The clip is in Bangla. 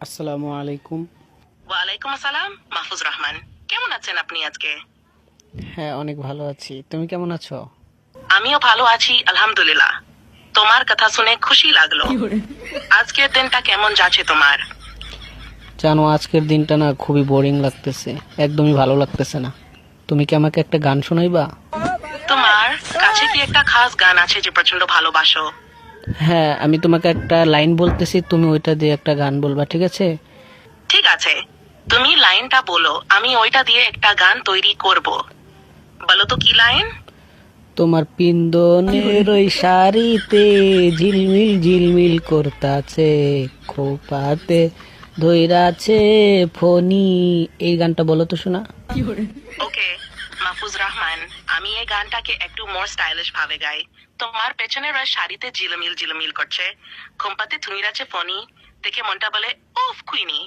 আসসালামু আলাইকুম। ওয়ালাইকুম আসসালাম। মাহফুজ রহমান, কেমন আছেন আপনি আজকে? হ্যাঁ, অনেক ভালো আছি। তুমি কেমন আছো? আমিও ভালো আছি আলহামদুলিল্লাহ। তোমার কথা শুনে খুশি লাগলো। আজকের দিনটা কেমন যাচ্ছে তোমার? জানো, আজকের দিনটা না খুবই বোরিং লাগতেছে, একদমই ভালো লাগতেছে না। তুমি কি আমাকে একটা গান শোনাইবা? তোমার কাছে কি একটা খাস গান আছে যে প্রচন্ড ভালোবাসো? হ্যাঁ, আমি তোমাকে একটা লাইন বলতেছি, তুমি ওইটা দিয়ে একটা গান বলবা, ঠিক আছে? ঠিক আছে, তুমি লাইনটা বলো, আমি ওইটা দিয়ে একটা গান তৈরি করব। বলো তো কি লাইন? তোমার পিন্দনের ওই শাড়িতে ঝিলমিল ঝিলমিল করতাছে, খোপাতে ধইরাছে ফণি। এই গানটা বলো তো শোনা। ওকে মাহফুজ রহমান, আমি এই গানটাকে একটু মোর স্টাইলিশ ভাবে গাই। তোমার পেছনের ওই শাড়িতে ঝিলমিল ঝিলমিল করছে, খোম্পাতে থুনির আছে ফনি, দেখে মনটা বলে ওফ কুইনি।